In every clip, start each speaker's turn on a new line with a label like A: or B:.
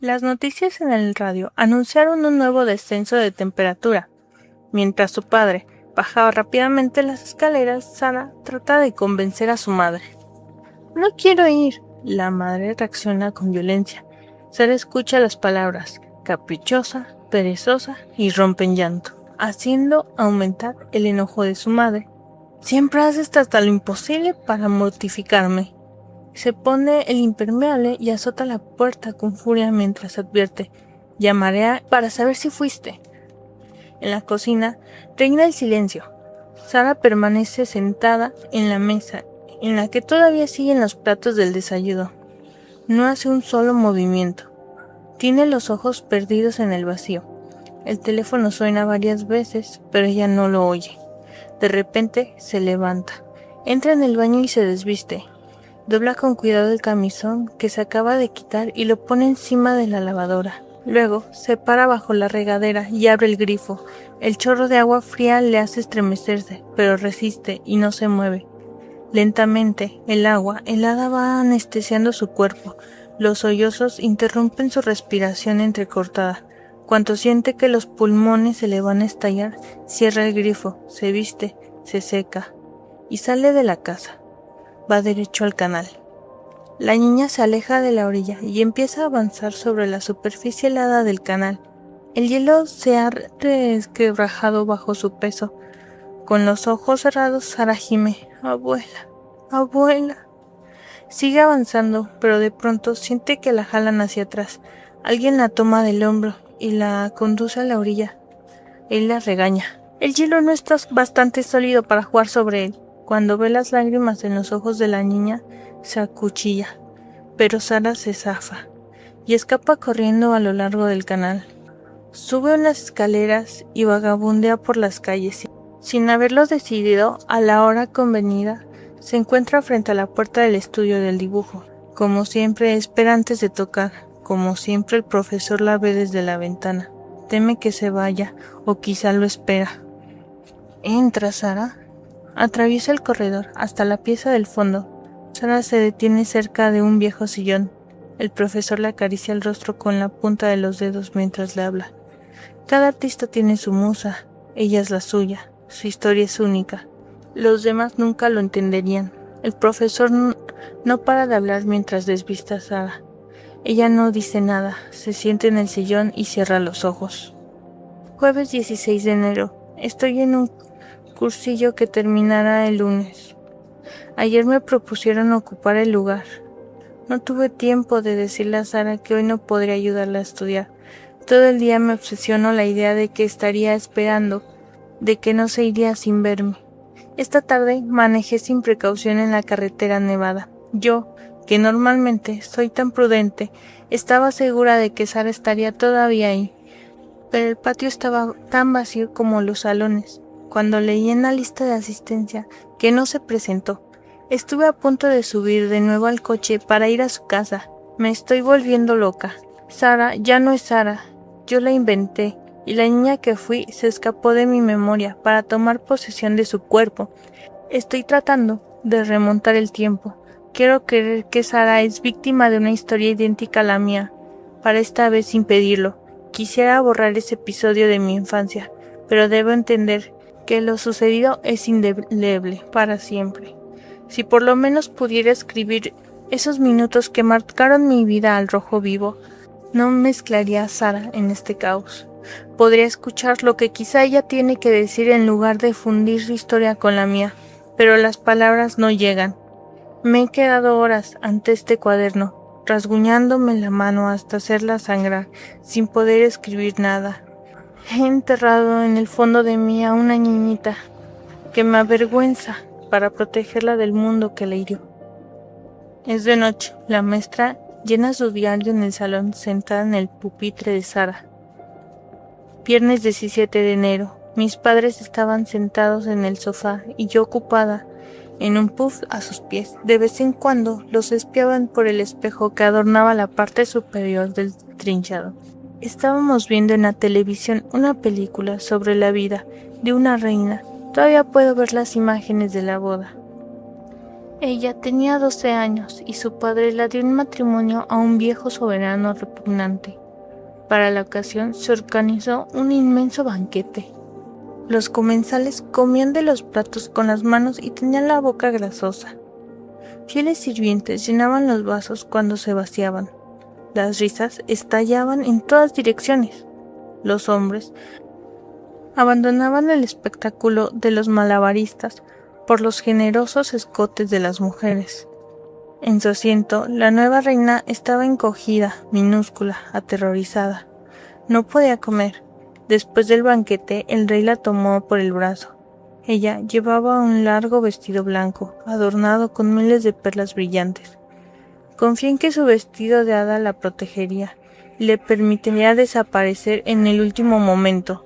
A: Las noticias en el radio anunciaron un nuevo descenso de temperatura. Mientras su padre bajaba rápidamente las escaleras, Sara trata de convencer a su madre. No quiero ir. La madre reacciona con violencia. Sara escucha las palabras caprichosa, perezosa y rompe en llanto, haciendo aumentar el enojo de su madre. Siempre haces hasta lo imposible para mortificarme. Se pone el impermeable y azota la puerta con furia mientras advierte: llamaré para saber si fuiste. En la cocina reina el silencio. Sara permanece sentada en la mesa, en la que todavía siguen los platos del desayuno. No hace un solo movimiento. Tiene los ojos perdidos en el vacío. El teléfono suena varias veces, pero ella no lo oye. De repente se levanta, entra en el baño y se desviste. Dobla con cuidado el camisón que se acaba de quitar y lo pone encima de la lavadora. Luego se para bajo la regadera y abre el grifo. El chorro de agua fría le hace estremecerse, pero resiste y no se mueve. Lentamente, el agua helada va anestesiando su cuerpo. Los sollozos interrumpen su respiración entrecortada. Cuando siente que los pulmones se le van a estallar, cierra el grifo, se viste, se seca y sale de la casa. Va derecho al canal. La niña se aleja de la orilla y empieza a avanzar sobre la superficie helada del canal. El hielo se ha resquebrajado bajo su peso. Con los ojos cerrados, Sara gime: abuela, abuela. Sigue avanzando, pero de pronto siente que la jalan hacia atrás. Alguien la toma del hombro y la conduce a la orilla. Él la regaña. El hielo no está bastante sólido para jugar sobre él. Cuando ve las lágrimas en los ojos de la niña, se acuchilla. Pero Sara se zafa y escapa corriendo a lo largo del canal. Sube unas escaleras y vagabundea por las calles. Sin haberlo decidido, a la hora convenida, se encuentra frente a la puerta del estudio del dibujo. Como siempre, espera antes de tocar. Como siempre, el profesor la ve desde la ventana. Teme que se vaya, o quizá lo espera. Entra, Sara. Atraviesa el corredor hasta la pieza del fondo. Sara se detiene cerca de un viejo sillón. El profesor le acaricia el rostro con la punta de los dedos mientras le habla. Cada artista tiene su musa. Ella es la suya. Su historia es única. Los demás nunca lo entenderían. El profesor no para de hablar mientras desviste a Sara. Ella no dice nada. Se siente en el sillón y cierra los ojos. Jueves 16 de enero. Estoy en un cursillo que terminará el lunes. Ayer me propusieron ocupar el lugar. No tuve tiempo de decirle a Sara que hoy no podría ayudarla a estudiar. Todo el día me obsesionó la idea de que estaría esperando, de que no se iría sin verme. Esta tarde manejé sin precaución en la carretera nevada. Yo, que normalmente soy tan prudente, estaba segura de que Sara estaría todavía ahí, pero el patio estaba tan vacío como los salones. Cuando leí en la lista de asistencia que no se presentó, estuve a punto de subir de nuevo al coche para ir a su casa. Me estoy volviendo loca. Sara ya no es Sara. Yo la inventé, y la niña que fui se escapó de mi memoria para tomar posesión de su cuerpo. Estoy tratando de remontar el tiempo. Quiero creer que Sara es víctima de una historia idéntica a la mía, para esta vez impedirlo. Quisiera borrar ese episodio de mi infancia, pero debo entender que lo sucedido es indeleble para siempre. Si por lo menos pudiera escribir esos minutos que marcaron mi vida al rojo vivo, no mezclaría a Sara en este caos. Podría escuchar lo que quizá ella tiene que decir en lugar de fundir su historia con la mía, pero las palabras no llegan. Me he quedado horas ante este cuaderno, rasguñándome la mano hasta hacerla sangrar, sin poder escribir nada. He enterrado en el fondo de mí a una niñita que me avergüenza para protegerla del mundo que le hirió. Es de noche. La maestra llena su diario en el salón, sentada en el pupitre de Sara. Viernes 17 de enero. Mis padres estaban sentados en el sofá y yo ocupada en un puff a sus pies. De vez en cuando los espiaban por el espejo que adornaba la parte superior del trinchado. Estábamos viendo en la televisión una película sobre la vida de una reina. Todavía puedo ver las imágenes de la boda. Ella tenía 12 años y su padre la dio en matrimonio a un viejo soberano repugnante. Para la ocasión se organizó un inmenso banquete. Los comensales comían de los platos con las manos y tenían la boca grasosa. Fieles sirvientes llenaban los vasos cuando se vaciaban. Las risas estallaban en todas direcciones. Los hombres abandonaban el espectáculo de los malabaristas por los generosos escotes de las mujeres. En su asiento, la nueva reina estaba encogida, minúscula, aterrorizada. No podía comer. Después del banquete, el rey la tomó por el brazo. Ella llevaba un largo vestido blanco, adornado con miles de perlas brillantes. Confió en que su vestido de hada la protegería y le permitiría desaparecer en el último momento.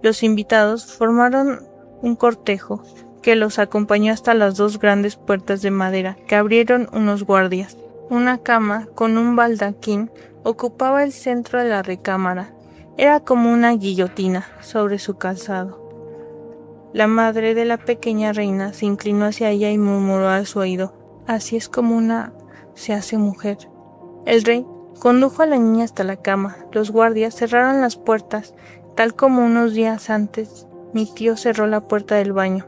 A: Los invitados formaron un cortejo que los acompañó hasta las 2 grandes puertas de madera que abrieron unos guardias. Una cama con un baldaquín ocupaba el centro de la recámara. Era como una guillotina sobre su calzado. La madre de la pequeña reina se inclinó hacia ella y murmuró a su oído: «Así es como una se hace mujer». El rey condujo a la niña hasta la cama. Los guardias cerraron las puertas, tal como unos días antes mi tío cerró la puerta del baño.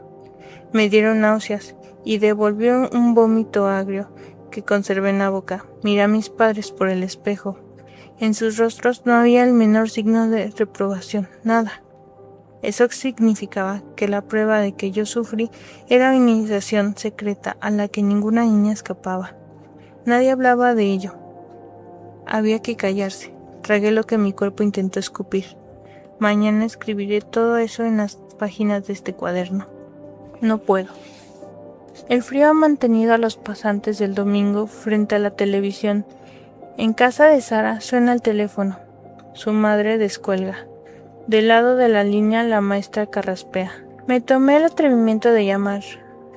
A: Me dieron náuseas y devolvió un vómito agrio que conservé en la boca. Miré a mis padres por el espejo. En sus rostros no había el menor signo de reprobación, nada. Eso significaba que la prueba de que yo sufrí era una iniciación secreta a la que ninguna niña escapaba. Nadie hablaba de ello. Había que callarse. Tragué lo que mi cuerpo intentó escupir. Mañana escribiré todo eso en las páginas de este cuaderno. No puedo. El frío ha mantenido a los pasantes del domingo frente a la televisión. En casa de Sara suena el teléfono. Su madre descuelga. Del lado de la línea la maestra carraspea. Me tomé el atrevimiento de llamar.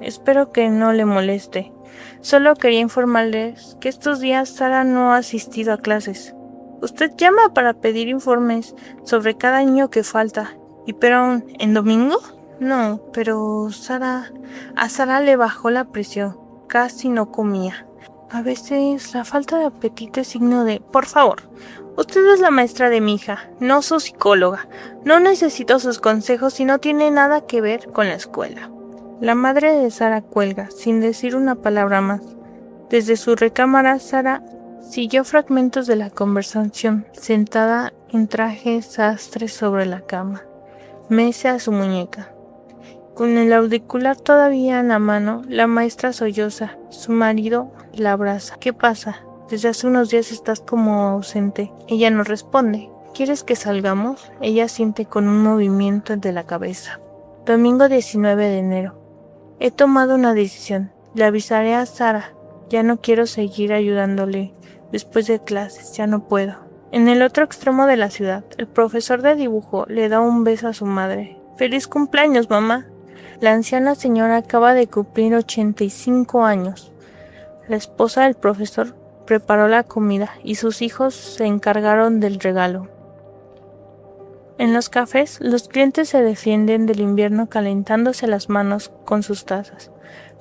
A: Espero que no le moleste. Solo quería informarles que estos días Sara no ha asistido a clases. Usted llama para pedir informes sobre cada niño que falta. ¿Y pero en domingo? No, pero a Sara le bajó la presión. Casi no comía. A veces la falta de apetito es signo de... Por favor, usted es la maestra de mi hija, no su psicóloga. No necesito sus consejos y no tiene nada que ver con la escuela. La madre de Sara cuelga, sin decir una palabra más. Desde su recámara, Sara siguió fragmentos de la conversación, sentada en traje sastre sobre la cama. Mece a su muñeca. Con el auricular todavía en la mano, la maestra solloza. Su marido la abraza. ¿Qué pasa? Desde hace unos días estás como ausente. Ella no responde. ¿Quieres que salgamos? Ella siente con un movimiento de la cabeza. Domingo 19 de enero. He tomado una decisión. Le avisaré a Sara. Ya no quiero seguir ayudándole. Después de clases, ya no puedo. En el otro extremo de la ciudad, el profesor de dibujo le da un beso a su madre. ¡Feliz cumpleaños, mamá! La anciana señora acaba de cumplir 85 años. La esposa del profesor preparó la comida y sus hijos se encargaron del regalo. En los cafés, los clientes se defienden del invierno calentándose las manos con sus tazas.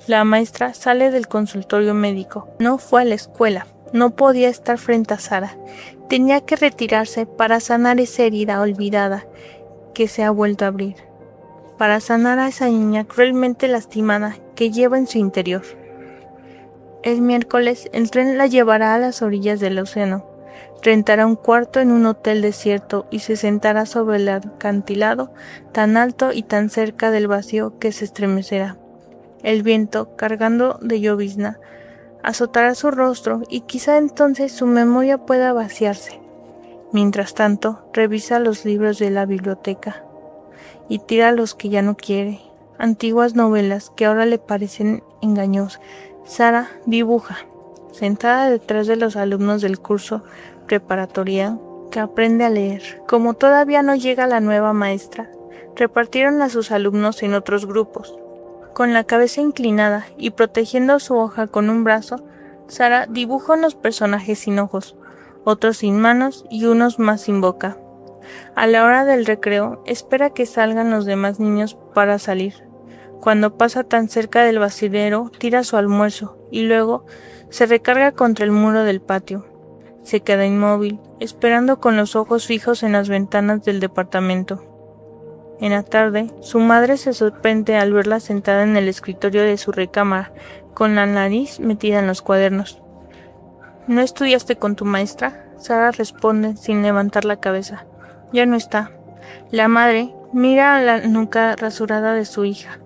A: La maestra sale del consultorio médico. No fue a la escuela. No podía estar frente a Sara. Tenía que retirarse para sanar esa herida olvidada que se ha vuelto a abrir. Para sanar a esa niña cruelmente lastimada que lleva en su interior. El miércoles el tren la llevará a las orillas del océano. Rentará un cuarto en un hotel desierto y se sentará sobre el acantilado tan alto y tan cerca del vacío que se estremecerá. El viento, cargando de llovizna, azotará su rostro y quizá entonces su memoria pueda vaciarse. Mientras tanto, revisa los libros de la biblioteca y tira los que ya no quiere, antiguas novelas que ahora le parecen engañosas. Sara dibuja, sentada detrás de los alumnos del curso preparatoria que aprende a leer. Como todavía no llega la nueva maestra, repartieron a sus alumnos en otros grupos. Con la cabeza inclinada y protegiendo su hoja con un brazo, Sara dibuja unos personajes sin ojos, otros sin manos y unos más sin boca. A la hora del recreo, espera que salgan los demás niños para salir. Cuando pasa tan cerca del basurero, tira su almuerzo, y luego se recarga contra el muro del patio. Se queda inmóvil, esperando con los ojos fijos en las ventanas del departamento. En la tarde, su madre se sorprende al verla sentada en el escritorio de su recámara, con la nariz metida en los cuadernos. ¿No estudiaste con tu maestra? Sara responde sin levantar la cabeza. Ya no está. La madre mira la nuca rasurada de su hija.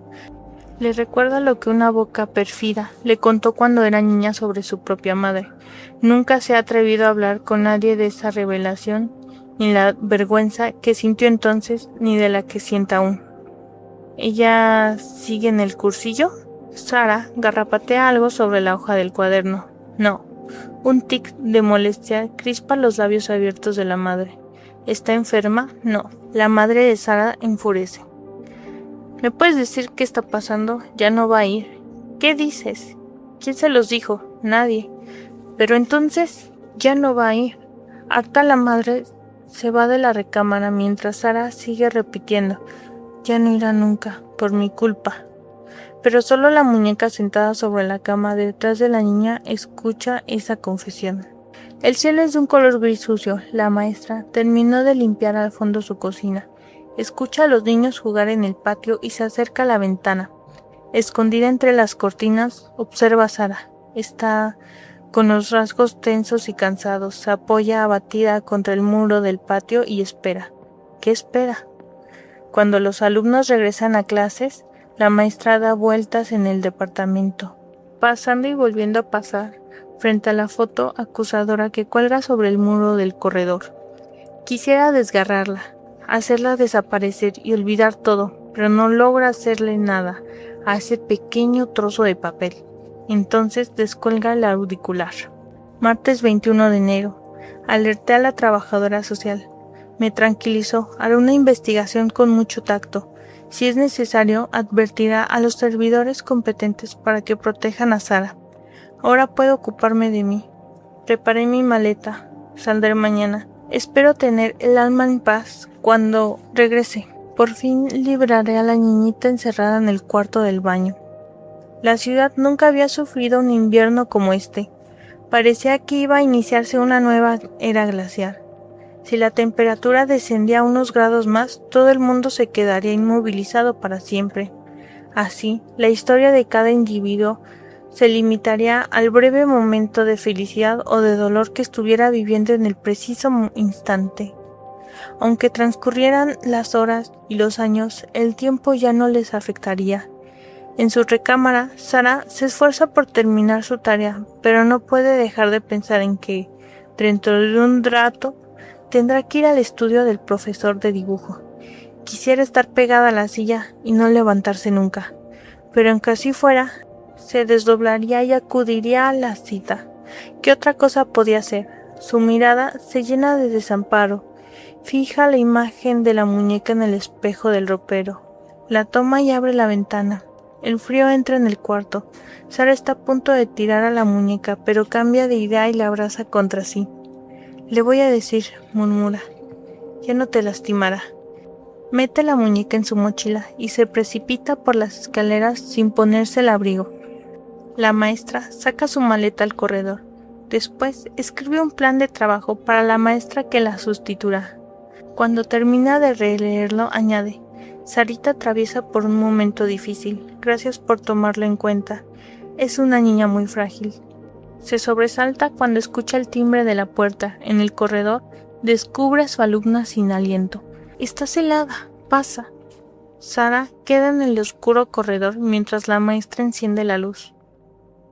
A: Le recuerda lo que una boca pérfida le contó cuando era niña sobre su propia madre. Nunca se ha atrevido a hablar con nadie de esa revelación, ni la vergüenza que sintió entonces, ni de la que sienta aún. ¿Ella sigue en el cursillo? Sara garrapatea algo sobre la hoja del cuaderno. No. Un tic de molestia crispa los labios abiertos de la madre. ¿Está enferma? No. La madre de Sara enfurece. ¿Me puedes decir qué está pasando? Ya no va a ir. ¿Qué dices? ¿Quién se los dijo? Nadie. Pero entonces, ya no va a ir. Harta, la madre se va de la recámara mientras Sara sigue repitiendo. Ya no irá nunca, por mi culpa. Pero solo la muñeca sentada sobre la cama detrás de la niña escucha esa confesión. El cielo es de un color gris sucio. La maestra terminó de limpiar al fondo su cocina. Escucha a los niños jugar en el patio y se acerca a la ventana. Escondida entre las cortinas, observa a Sara. Está con los rasgos tensos y cansados. Se apoya abatida contra el muro del patio y espera. ¿Qué espera? Cuando los alumnos regresan a clases, la maestra da vueltas en el departamento, pasando y volviendo a pasar frente a la foto acusadora que cuelga sobre el muro del corredor. Quisiera desgarrarla, hacerla desaparecer y olvidar todo, pero no logra hacerle nada a ese pequeño trozo de papel. Entonces descuelga el auricular. Martes 21 de enero. Alerté a la trabajadora social. Me tranquilizó. Haré una investigación con mucho tacto. Si es necesario, advertirá a los servidores competentes para que protejan a Sara. Ahora puedo ocuparme de mí. Preparé mi maleta. Saldré mañana. Espero tener el alma en paz cuando regrese. Por fin libraré a la niñita encerrada en el cuarto del baño. La ciudad nunca había sufrido un invierno como este. Parecía que iba a iniciarse una nueva era glacial. Si la temperatura descendía unos grados más, todo el mundo se quedaría inmovilizado para siempre. Así, la historia de cada individuo se limitaría al breve momento de felicidad o de dolor que estuviera viviendo en el preciso instante. Aunque transcurrieran las horas y los años, el tiempo ya no les afectaría. En su recámara, Sara se esfuerza por terminar su tarea, pero no puede dejar de pensar en que, dentro de un rato, tendrá que ir al estudio del profesor de dibujo. Quisiera estar pegada a la silla y no levantarse nunca, pero aunque así fuera, se desdoblaría y acudiría a la cita. ¿Qué otra cosa podía hacer? Su mirada se llena de desamparo. Fija la imagen de la muñeca en el espejo del ropero. La toma y abre la ventana. El frío entra en el cuarto. Sara está a punto de tirar a la muñeca, pero cambia de idea y la abraza contra sí. Le voy a decir, murmura. Ya no te lastimará. Mete la muñeca en su mochila y se precipita por las escaleras sin ponerse el abrigo. La maestra saca su maleta al corredor. Después escribe un plan de trabajo para la maestra que la sustituirá. Cuando termina de releerlo, añade: Sarita atraviesa por un momento difícil. Gracias por tomarlo en cuenta. Es una niña muy frágil. Se sobresalta cuando escucha el timbre de la puerta. En el corredor descubre a su alumna sin aliento. «Estás helada. Pasa». Sara queda en el oscuro corredor mientras la maestra enciende la luz.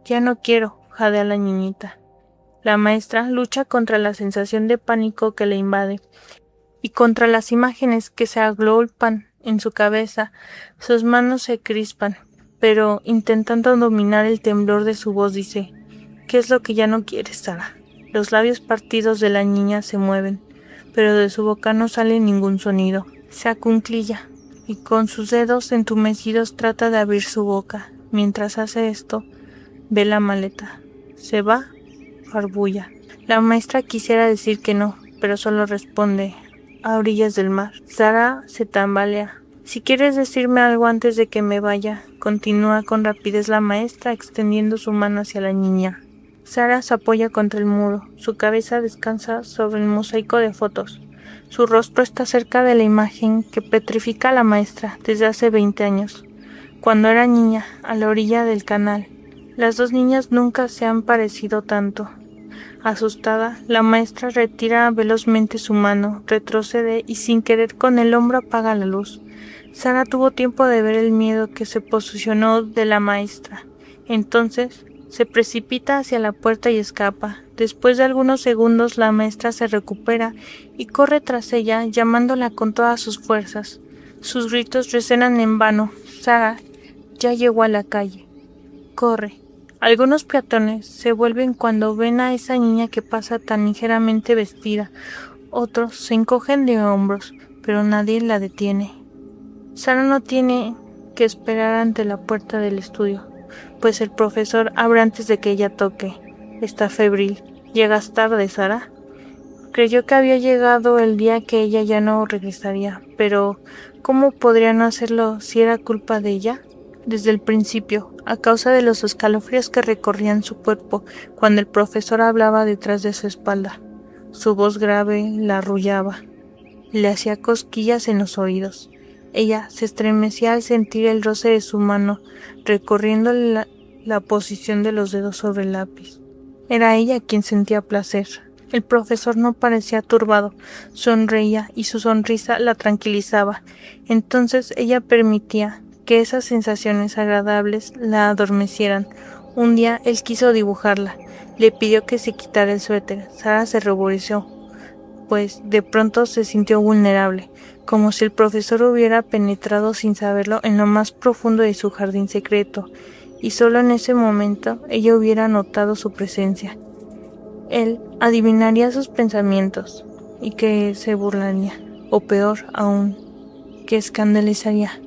A: «Ya no quiero», jadea la niñita. La maestra lucha contra la sensación de pánico que le invade y contra las imágenes que se agolpan en su cabeza. Sus manos se crispan, pero intentando dominar el temblor de su voz dice: «¿Qué es lo que ya no quieres, Sara?». Los labios partidos de la niña se mueven, pero de su boca no sale ningún sonido. Se acunclilla y con sus dedos entumecidos trata de abrir su boca. Mientras hace esto, ve la maleta. Se va, farfulla. La maestra quisiera decir que no, pero solo responde: «A orillas del mar». Sara se tambalea. Si quieres decirme algo antes de que me vaya, continúa con rapidez la maestra, extendiendo su mano hacia la niña. Sara se apoya contra el muro, su cabeza descansa sobre el mosaico de fotos. Su rostro está cerca de la imagen que petrifica a la maestra desde hace 20 años. Cuando era niña, a la orilla del canal, las dos niñas nunca se han parecido tanto. Asustada, la maestra retira velozmente su mano, retrocede y sin querer con el hombro apaga la luz. Sara tuvo tiempo de ver el miedo que se posesionó de la maestra. Entonces, se precipita hacia la puerta y escapa. Después de algunos segundos, la maestra se recupera y corre tras ella, llamándola con todas sus fuerzas. Sus gritos resuenan en vano. Sara ya llegó a la calle. Corre. Algunos peatones se vuelven cuando ven a esa niña que pasa tan ligeramente vestida. Otros se encogen de hombros, pero nadie la detiene. Sara no tiene que esperar ante la puerta del estudio, pues el profesor abre antes de que ella toque. Está febril. ¿Llegas tarde, Sara? Creyó que había llegado el día que ella ya no regresaría, pero ¿cómo podría no hacerlo si era culpa de ella? Desde el principio, a causa de los escalofríos que recorrían su cuerpo cuando el profesor hablaba detrás de su espalda. Su voz grave la arrullaba, le hacía cosquillas en los oídos. Ella se estremecía al sentir el roce de su mano recorriendo la posición de los dedos sobre el lápiz. Era ella quien sentía placer. El profesor no parecía turbado, sonreía y su sonrisa la tranquilizaba. Entonces ella permitía que esas sensaciones agradables la adormecieran. Un día él quiso dibujarla. Le pidió que se quitara el suéter. Sara se ruborizó, pues de pronto se sintió vulnerable, como si el profesor hubiera penetrado sin saberlo en lo más profundo de su jardín secreto, y solo en ese momento ella hubiera notado su presencia. Él adivinaría sus pensamientos, y que se burlaría, o peor aún, que escandalizaría.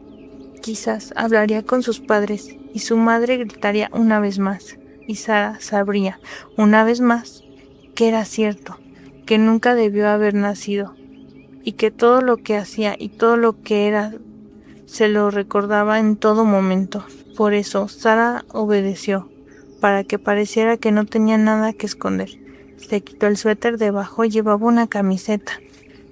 A: Quizás hablaría con sus padres, y su madre gritaría una vez más, y Sara sabría, una vez más, que era cierto, que nunca debió haber nacido, y que todo lo que hacía y todo lo que era se lo recordaba en todo momento. Por eso Sara obedeció, para que pareciera que no tenía nada que esconder. Se quitó el suéter debajo y llevaba una camiseta.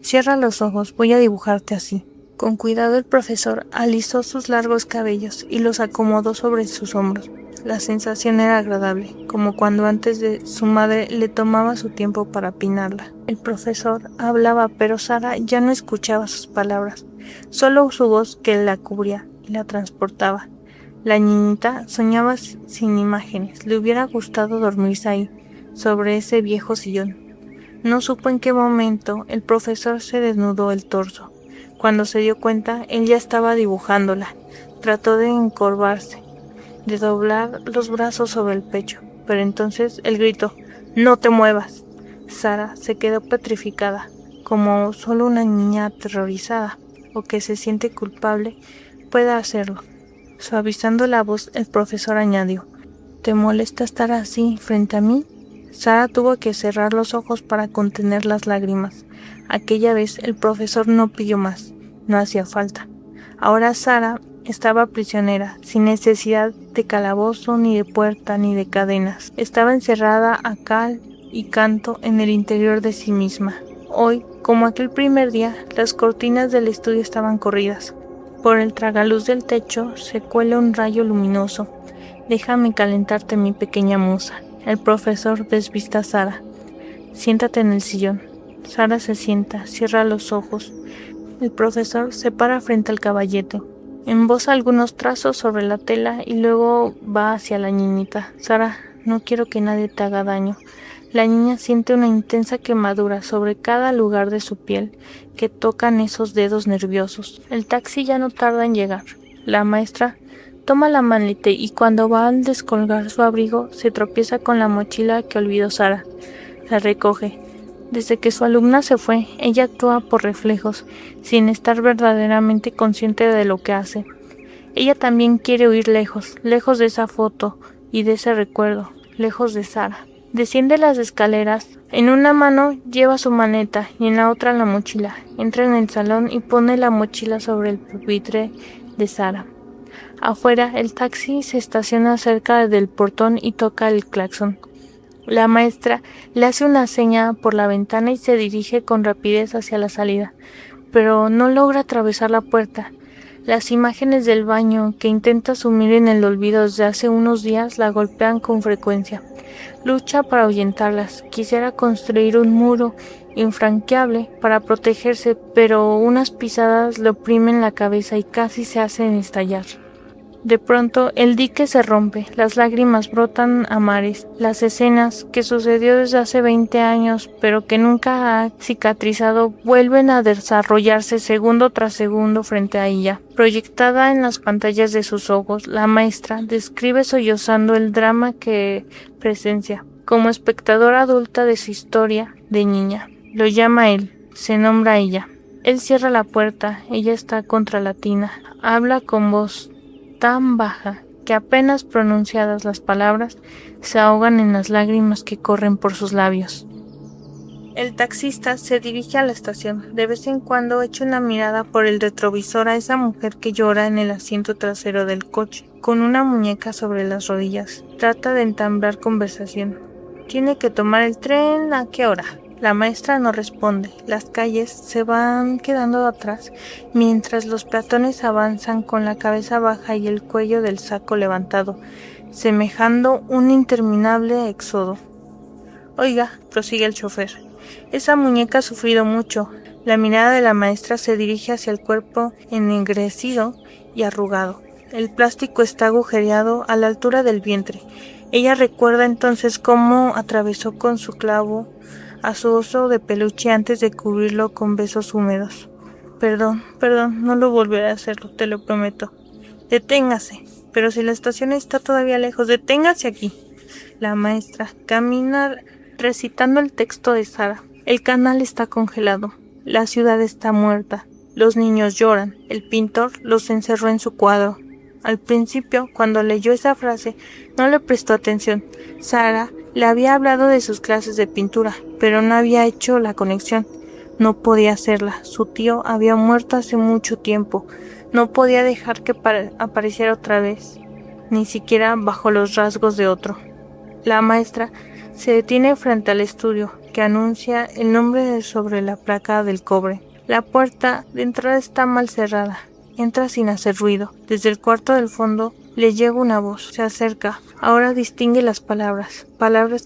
A: Cierra los ojos, voy a dibujarte así. Con cuidado el profesor alisó sus largos cabellos y los acomodó sobre sus hombros. La sensación era agradable, como cuando antes de su madre le tomaba su tiempo para peinarla. El profesor hablaba, pero Sara ya no escuchaba sus palabras, solo su voz que la cubría y la transportaba. La niñita soñaba sin imágenes, le hubiera gustado dormirse ahí, sobre ese viejo sillón. No supo en qué momento el profesor se desnudó el torso. Cuando se dio cuenta, él ya estaba dibujándola. Trató de encorvarse, de doblar los brazos sobre el pecho, pero entonces él gritó: «¡No te muevas!». Sara se quedó petrificada, como solo una niña aterrorizada o que se siente culpable puede hacerlo. Suavizando la voz, el profesor añadió: «¿Te molesta estar así frente a mí?». Sara tuvo que cerrar los ojos para contener las lágrimas. Aquella vez el profesor no pidió más, no hacía falta. Ahora Sara estaba prisionera, sin necesidad de calabozo, ni de puerta, ni de cadenas. Estaba encerrada a cal y canto en el interior de sí misma. Hoy, como aquel primer día, las cortinas del estudio estaban corridas. Por el tragaluz del techo se cuela un rayo luminoso. «Déjame calentarte, mi pequeña musa». El profesor desvista a Sara. «Siéntate en el sillón». Sara se sienta, cierra los ojos. El profesor se para frente al caballete. Emboza algunos trazos sobre la tela y luego va hacia la niñita. «Sara, no quiero que nadie te haga daño». La niña siente una intensa quemadura sobre cada lugar de su piel que tocan esos dedos nerviosos. El taxi ya no tarda en llegar. La maestra toma la maleta y cuando va a descolgar su abrigo se tropieza con la mochila que olvidó Sara. La recoge. Desde que su alumna se fue, ella actúa por reflejos, sin estar verdaderamente consciente de lo que hace. Ella también quiere huir lejos, lejos de esa foto y de ese recuerdo, lejos de Sara. Desciende las escaleras. En una mano lleva su maleta y en la otra la mochila. Entra en el salón y pone la mochila sobre el pupitre de Sara. Afuera, el taxi se estaciona cerca del portón y toca el claxon. La maestra le hace una seña por la ventana y se dirige con rapidez hacia la salida, pero no logra atravesar la puerta. Las imágenes del baño que intenta sumir en el olvido desde hace unos días la golpean con frecuencia. Lucha para ahuyentarlas. Quisiera construir un muro infranqueable para protegerse, pero unas pisadas le oprimen la cabeza y casi se hacen estallar. De pronto, el dique se rompe, las lágrimas brotan a mares. Las escenas que sucedió desde hace 20 años, pero que nunca ha cicatrizado, vuelven a desarrollarse segundo tras segundo frente a ella. Proyectada en las pantallas de sus ojos, la maestra describe sollozando el drama que presencia. Como espectadora adulta de su historia de niña, lo llama él, se nombra ella. Él cierra la puerta, ella está contra la tina, habla con voz tan baja que apenas pronunciadas las palabras se ahogan en las lágrimas que corren por sus labios. El taxista se dirige a la estación. De vez en cuando echa una mirada por el retrovisor a esa mujer que llora en el asiento trasero del coche, con una muñeca sobre las rodillas. Trata de entablar conversación. ¿Tiene que tomar el tren? ¿A qué hora? La maestra no responde. Las calles se van quedando atrás mientras los peatones avanzan con la cabeza baja y el cuello del saco levantado, semejando un interminable éxodo. Oiga, prosigue el chofer, esa muñeca ha sufrido mucho. La mirada de la maestra se dirige hacia el cuerpo ennegrecido y arrugado. El plástico está agujereado a la altura del vientre. Ella recuerda entonces cómo atravesó con su clavo a su oso de peluche antes de cubrirlo con besos húmedos. Perdón, no lo volveré a hacerlo, te lo prometo. Deténgase, pero si la estación está todavía lejos, deténgase aquí. La maestra camina recitando el texto de Sara. El canal está congelado, la ciudad está muerta, los niños lloran, el pintor los encerró en su cuadro. Al principio, cuando leyó esa frase, no le prestó atención. Sara le había hablado de sus clases de pintura, pero no había hecho la conexión. No podía hacerla. Su tío había muerto hace mucho tiempo. No podía dejar que apareciera otra vez, ni siquiera bajo los rasgos de otro. La maestra se detiene frente al estudio, que anuncia el nombre sobre la placa del cobre. La puerta de entrada está mal cerrada. Entra sin hacer ruido. Desde el cuarto del fondo le llega una voz. Se acerca. Ahora distingue las palabras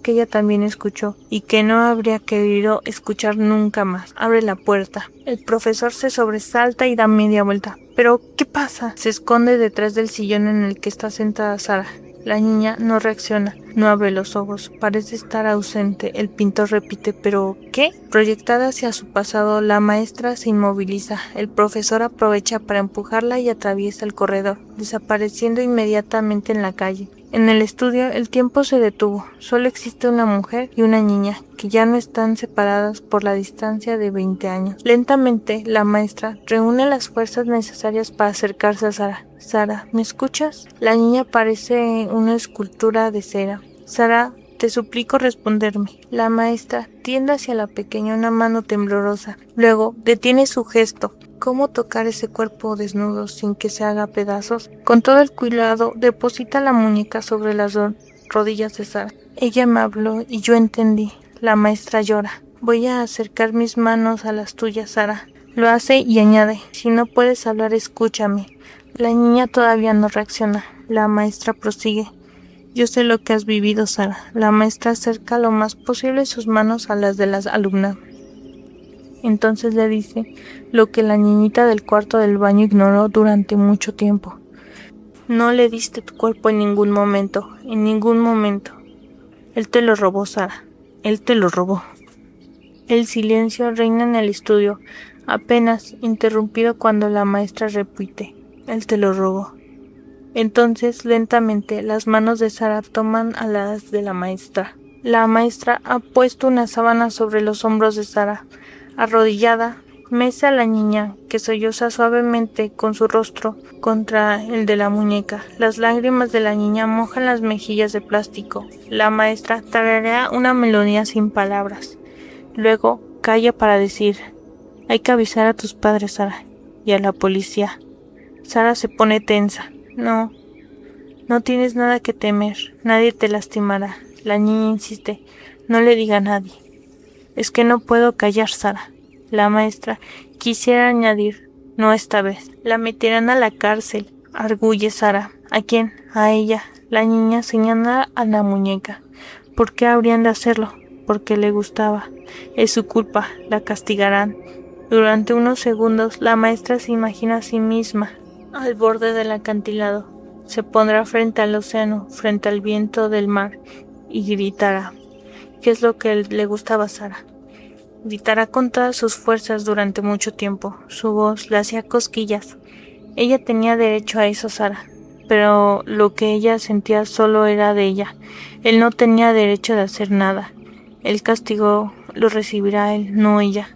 A: que ella también escuchó y que no habría querido escuchar nunca más. Abre la puerta. El profesor se sobresalta y da media vuelta. ¿Pero qué pasa? Se esconde detrás del sillón en el que está sentada Sara. La niña no reacciona, no abre los ojos, parece estar ausente. El pintor repite, ¿pero qué? Proyectada hacia su pasado, la maestra se inmoviliza. El profesor aprovecha para empujarla y atraviesa el corredor, desapareciendo inmediatamente en la calle. En el estudio el tiempo se detuvo. Solo existe una mujer y una niña, que ya no están separadas por la distancia de 20 años. Lentamente, la maestra reúne las fuerzas necesarias para acercarse a Sara. Sara, ¿me escuchas? La niña parece una escultura de cera. Sara, te suplico responderme. La maestra tiende hacia la pequeña una mano temblorosa. Luego detiene su gesto. ¿Cómo tocar ese cuerpo desnudo sin que se haga pedazos? Con todo el cuidado, deposita la muñeca sobre las rodillas de Sara. Ella me habló y yo entendí. La maestra llora. Voy a acercar mis manos a las tuyas, Sara. Lo hace y añade, si no puedes hablar, escúchame. La niña todavía no reacciona. La maestra prosigue. Yo sé lo que has vivido, Sara. La maestra acerca lo más posible sus manos a las de las alumnas. Entonces le dice lo que la niñita del cuarto del baño ignoró durante mucho tiempo. No le diste tu cuerpo en ningún momento, en ningún momento. Él te lo robó, Sara. Él te lo robó. El silencio reina en el estudio, apenas interrumpido cuando la maestra repite, él te lo robó. Entonces, lentamente, las manos de Sara toman a las de la maestra. La maestra ha puesto una sábana sobre los hombros de Sara. Arrodillada, Mece a la niña, que solloza suavemente con su rostro contra el de la muñeca. Las lágrimas de la niña mojan las mejillas de plástico. La maestra tararea una melodía sin palabras. Luego calla para decir: hay que avisar a tus padres, Sara, y a la policía. Sara se pone tensa. No tienes nada que temer. Nadie te lastimará. La niña insiste: no le diga a nadie. Es que no puedo callar, Sara. La maestra quisiera añadir: no esta vez. La meterán a la cárcel, arguye Sara. ¿A quién? A ella. La niña señala a la muñeca. ¿Por qué habrían de hacerlo? Porque le gustaba. Es su culpa. La castigarán. Durante unos segundos la maestra se imagina a sí misma al borde del acantilado. Se pondrá frente al océano, frente al viento del mar, y gritará. ¿Qué es lo que le gustaba a Sara? Gritará con todas sus fuerzas durante mucho tiempo. Su voz le hacía cosquillas. Ella tenía derecho a eso, Sara, pero lo que ella sentía solo era de ella. Él no tenía derecho de hacer nada. El castigo lo recibirá él, no ella.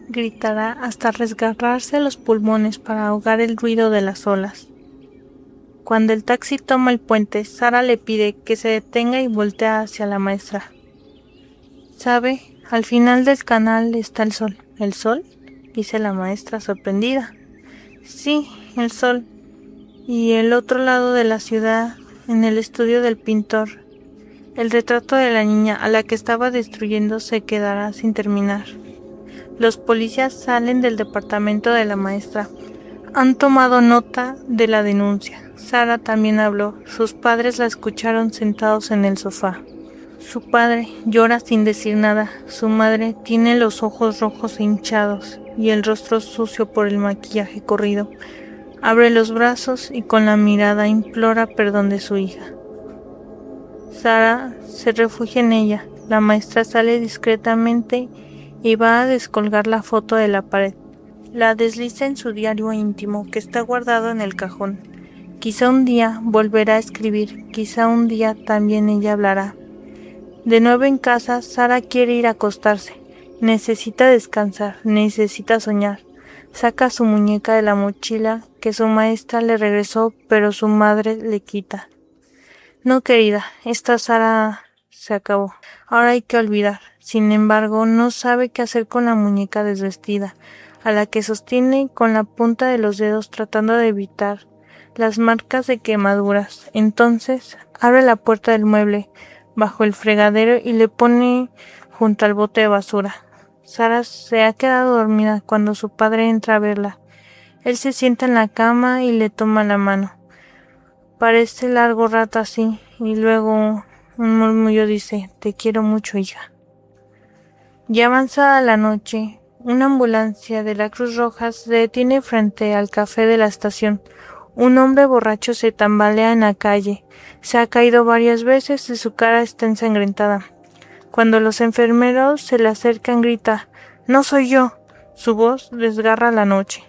A: Gritará hasta resgarrarse los pulmones para ahogar el ruido de las olas. Cuando el taxi toma el puente, Sara le pide que se detenga y voltea hacia la maestra. ¿Sabe? Al final del canal está el sol. ¿El sol?, dice la maestra sorprendida. Sí, el sol. Y el otro lado de la ciudad, en el estudio del pintor. El retrato de la niña a la que estaba destruyendo se quedará sin terminar. Los policías salen del departamento de la maestra. Han tomado nota de la denuncia. Sara también habló. Sus padres la escucharon sentados en el sofá. Su padre llora sin decir nada. Su madre tiene los ojos rojos e hinchados y el rostro sucio por el maquillaje corrido. Abre los brazos y con la mirada implora perdón de su hija. Sara se refugia en ella. La maestra sale discretamente y va a descolgar la foto de la pared. La desliza en su diario íntimo que está guardado en el cajón. Quizá un día volverá a escribir, quizá un día también ella hablará. De nuevo en casa, Sara quiere ir a acostarse. Necesita descansar, necesita soñar. Saca su muñeca de la mochila que su maestra le regresó, pero su madre le quita. No, querida, esta Sara se acabó. Ahora hay que olvidar. Sin embargo, no sabe qué hacer con la muñeca desvestida, a la que sostiene con la punta de los dedos tratando de evitar las marcas de quemaduras. Entonces, abre la puerta del mueble bajo el fregadero y le pone junto al bote de basura. Sara se ha quedado dormida cuando su padre entra a verla. Él se sienta en la cama y le toma la mano. Parece largo rato así, y luego un murmullo dice: te quiero mucho, hija. Ya avanzada la noche, una ambulancia de la Cruz Roja se detiene frente al café de la estación. Un hombre borracho se tambalea en la calle. Se ha caído varias veces y su cara está ensangrentada. Cuando los enfermeros se le acercan, grita: «¡No soy yo!». Su voz desgarra la noche.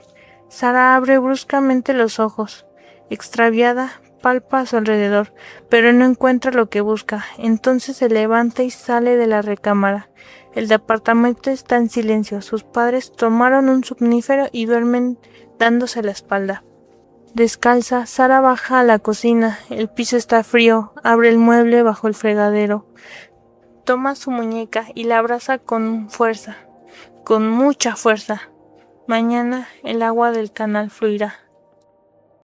A: Sara abre bruscamente los ojos. Extraviada, palpa a su alrededor, pero no encuentra lo que busca. Entonces se levanta y sale de la recámara. El departamento está en silencio. Sus padres tomaron un somnífero y duermen dándose la espalda. Descalza, Sara baja a la cocina. El piso está frío. Abre el mueble bajo el fregadero. Toma su muñeca y la abraza con fuerza, con mucha fuerza. Mañana el agua del canal fluirá.